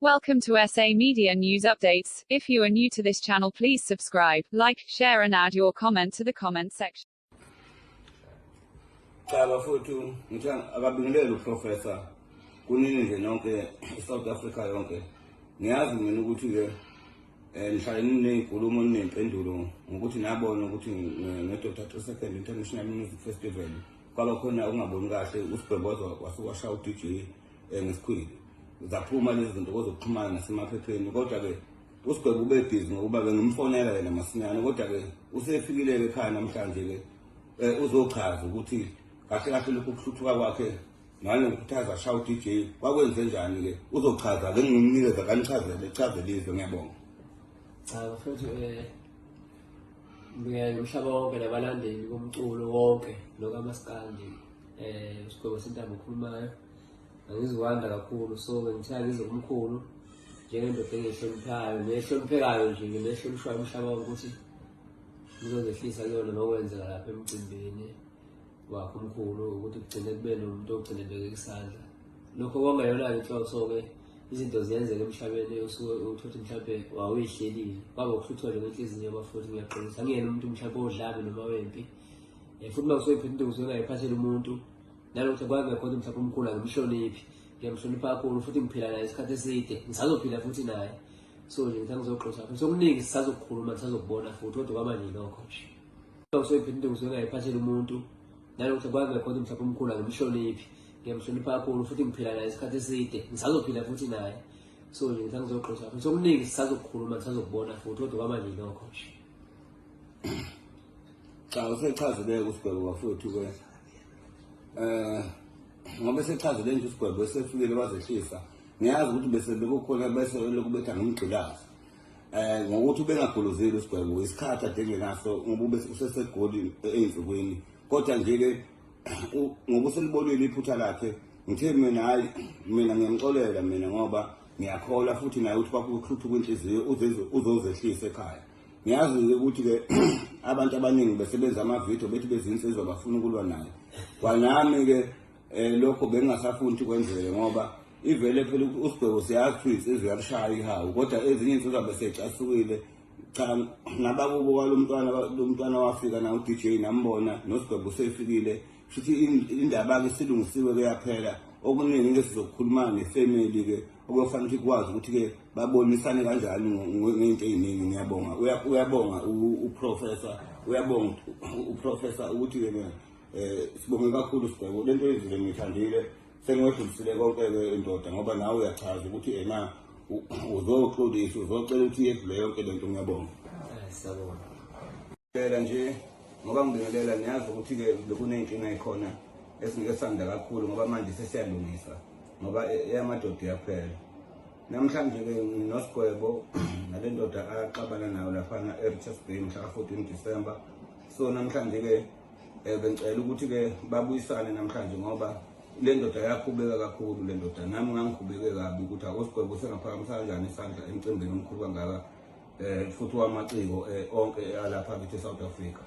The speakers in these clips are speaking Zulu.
Welcome to SA Media News Updates. If you are new to this channel, please subscribe, like, share and add your comment to the comment section. Futhi ngithanda akabingelele uprofessor kunini nje nonke eSouth Africa yonke. Ngiyazi mina ukuthi ke nihlale ninezinkulumo nempendulo ngokuthi nabona ukuthi ngeDr. 32nd International Music Festival kwaba khona ungaboni kahle uSibhebozwa wasuwasha uDJ ngesikhwili. Zaphuma lezi zinto kozokuxhumana nasemaphepheni kodwa ke uSigwebo ube busy ngokuba ke ngimfonela yena masinyane kodwa ke usefikile ekhaya namhlanje ke uzochaza ukuthi kahle kahle lokhu kuhluthuka kwakhe nalo ukukhuthaza sha uDJ wakwenze njani ke uzochaza ke ngimnikeza kanichazele chazelizwe ngiyabonga. Cha futhi ngiyamhlaba wonke nabalandeli bomculo wonke lokamaskandi uSigwebo sentaba ukhulumayo angizwanda kakhulu so ngithanda izokumkhulu njengendoda engihloniphayo nehloniphekayo nje nehlonishwayo umhlaba wonke ukuthi ngizozehlisa kuyona nokwenzeka lapha emcimbini wakho omkhulu ukuthi kugcine kube nomuntu ogcineleke isandla lokho kwangayona inhloso ke izinto ziyenzeka emhlabeni usuke uthothi mhlawumbe wawehlelile kwaba ukuhluthuka nje ngenhliziyo abafuthi ngiyaqinisa angiyena umuntu mhlawumbe odlabe noma wempi futhi mawusuyiphinda uzongayiphathela umuntu nalokho kwangekho mhlawumbe umkhulu angimhloniphi ngiyamhlonipha kakhulu futhi ngiphila naye isikhathi eside ngisazophila futhi naye so nje ngithanda ukuzoxoxa futhi sokuningi sisazokukhuluma sisazokubona futhi kodwa kwaba nje lokho nje mawusuyiphinda uzongayiphathela umuntu nalokho kwangekho mhlawumbe umkhulu angimhloniphi ngiyamhlonipha kakhulu futhi ngiphila naye isikhathi eside ngisazophila futhi naye so nje ngithanda ukuzoxoxa futhi sokuningi sisazokukhuluma sisazokubona futhi kodwa kwaba nje lokho nje Cha usechazile uSigwebo wafuthu ke ngoba sechazile nje uSigwebo esefikile wazehlisa ngiyazi ukuthi bese bekukhona bese lokubetha ngomgqilazi ngokuthi ubengagolozeli uSigwebo isikhathi adengenaso ngoba ube usesegoli einzukweni kodwa nje ke ngoba uselibonile iphutha lakhe ngithe mina hayi mina ngiyamxolela mina ngoba ngiyakhola futhi naye ukuthi kwakuhluthu kwenhliziyo uzozehlisa ekhaya ngiyazi ukuthi ke abantu abaningi besebenza amavidiyo bethi bezinsizwa bafuna ukulwa naye kwanami ke lokho bengingasafuni kwenzeke ngoba ivele phela uSigwebo siyazi ukuthi insizwa yalishaya ihawu kodwa ezinye insizwa besecasukile cha nabakubo kwalomntwana wafika na uDJ nambona noSigwebo usefikile futhi indaba ke silungisiwe kuyaphela okuningi ke sizokukhuluma nefamily ke okufanele ukuthi kwazi ukuthi ke babonisane kanjani ngento eziningi ngiyabonga uyabonga uprofessor uyabonga uprofessor ukuthi ke sibonge kakhulu Sigwebo lento ezile ngithandile sengwedlulisile konke ke indoda ngoba nawe uyachaza ukuthi ena uzoxolisa uzocela ukuthi yedlule yonke lento ngiyabonga siyabonga phela nje ngoba ngibingelela niyazi ukuthi ke bekunenkinga ekhona esingeke sanda kakhulu ngoba manje sesiyalungisa ngoba eyamadoda yaphela namhlanje ke noSigwebo nalendoda axabana nayo lafana eRichards Bay mhla 14 December so namhlanje ke bengicela ukuthi ke babuyisane namhlanje ngoba le ndoda yakhubeka kakhulu le ndoda nami ngangikhubeke kabi ukuthi akoSigwebo sengaphakamisa kanjani isandla emcimbini omkhulu kangaka futhi wamaciko onke alapha kithi eSouth Africa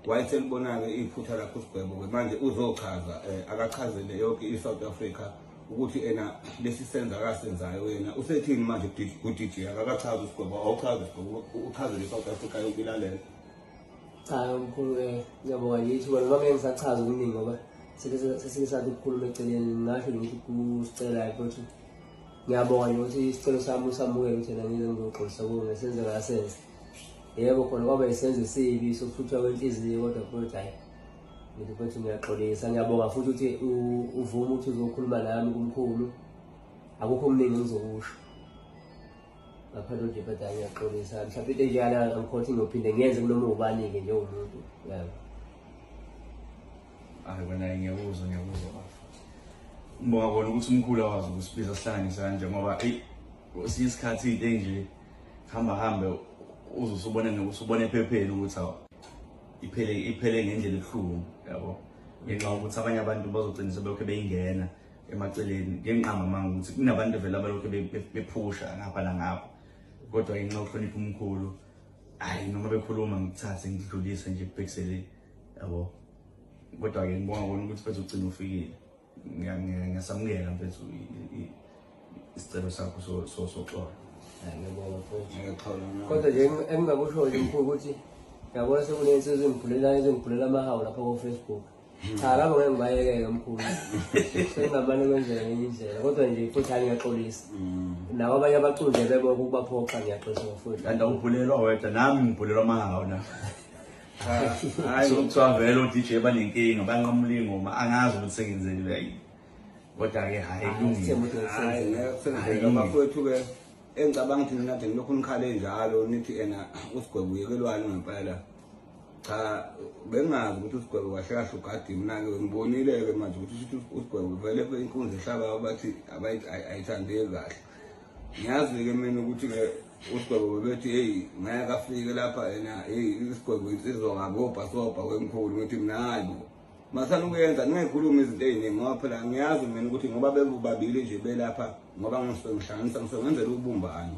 wayethe libona ke iphutha lakho uSigwebo ke manje uzochaza akachazele yonke iSouth Africa ukuthi ena lesisenza akasenzayo wena usethini manje ku-DJ akakachaza uSigwebo awuchaza uSigwebo uchazele iSouth Africa yonke ilalela. Cha mkhulu ngiyabonga yithi wena noma ngisachaza okuningi ngoba sesike sathi ukukhuluma eceleni ngasho ngithi kusicela ukuthi ngiyabonga nje ukuthi isicelo sami usamukele ukuthi ngize ngizoxolisa kuwe ngesenze ngasenze yebo khona kwaba isenzo esibi sokuthutha kwenhliziyo kodwa futhi hayi ngithi futhi ngiyaxolisa ngiyabonga futhi ukuthi uvuma ukuthi uzokhuluma nami kumkhulu akukho okuningi engizokusho ngaphandle nje kodwa ngiyaxolisa mhlawumbe into enjeyana angikhothi ngiyophinde ngiyenze kunoma ubani-ke njengomuntu yabo hayi wena ngiyakuzwa ngibonga kona ukuthi umkhulu awazi ukusibiza sihlanganise kanje ngoba esinye isikhathi into enje hambe uzusubona nokusubona ephepheni ukuthi iphele ngendlela ebuhlungu yabo ngenxa ukuthi abanye abantu bazogcina belokhu beyingena emaceleni ngenqamba manga ukuthi kunabantu vele abalokhu bephusha ngapha nangapha kodwa ngenxa yokuhlonipha umkhulu hayi noma bekhuluma ngithathe ngidlulise nje kubhekisele yabo kodwa ke ngibonga kona ukuthi mfethu ugcina ufikile ngiyasamukela mfethu isicelo sakho soxolo. Ngiyabonga mfowethu. Ngiyaqhawula. Kodwa nje engingakusho nje mkhulu ukuthi ngiyabona sekunensizwe ezingiphulela amahawu lapha ku-Facebook. Cha labo ngeke ngibayekeke mkhulu. Sengamane kwenzeka ngenye indlela kodwa nje futhi angiyaxolisa. Nawo abanye abaculi nje bebona ukubaphoqa ngiyaxolisa mfowethu. Kanti awubhulelwa wedwa nami ngibhulelwa amahawu na. Hayi ukuthiwa vele o-DJ banenkinga banqamula ingoma angazi ukuthi sengenzeni yini. Kodwa-ke hayi kulungile. Hayi ngiyasenzela bafowethu-ke engicabanga ukuthi mina nje ngilokhu nikhale njalo nithi ena uSigwebo uyekelwani ngempela. Cha bengazi ukuthi uSigwebo kahle kahle ugadi mina-ke ngibonile-ke manje ukuthi uSigwebo vele inkundla ehlaba bathi ayithandeki kahle. Ngiyazi-ke mina ukuthi-ke uSigwebo bebethi hey ngeke afike lapha yena hey iSigwebo insizwa ngabobhasobha kwemkhulu ngithi mina hayi bo masana ukuyenza ningayikhuluma izinto eziningi ngoba phela ngiyazi mina ukuthi ngoba bebobabili nje belapha ngoba ngihlanganisa ngisebenzela ubumbano.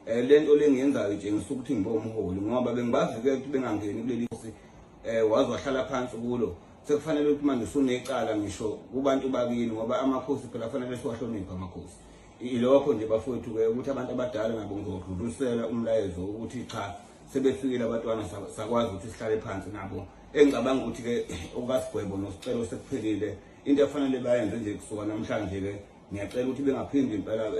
Lento lengiyenzayo itshengisa ukuthi ngibomholi ngoba bengibazi-ke ukuthi bengangeni kuleli wazi wahlala phansi kulo sekufanele ukuthi manje usunecala ngisho kubantu bakini ngoba amakhosi phela kufanele siwahloniphe amakhosi. Ilokho nje bafowethu-ke ukuthi abantu abadala nabo ngizodlulisela umlayezo ukuthi cha sebefikile abantwana sakwazi ukuthi sihlale phansi nabo. Engicabanga ukuthi-ke okaSigwebo nosicelo sekuphelile into efanele bayenze nje kusuka namhlanje-ke ngiyacela ukuthi bengaphindi impela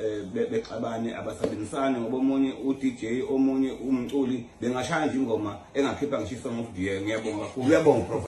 bexabane abasebentisane ngoba omunye u-DJ omunye umculi bengashaya nje ingoma engakhipha ngishiso ngokudiye. Ngiyabonga kakhulu. Uyabonga.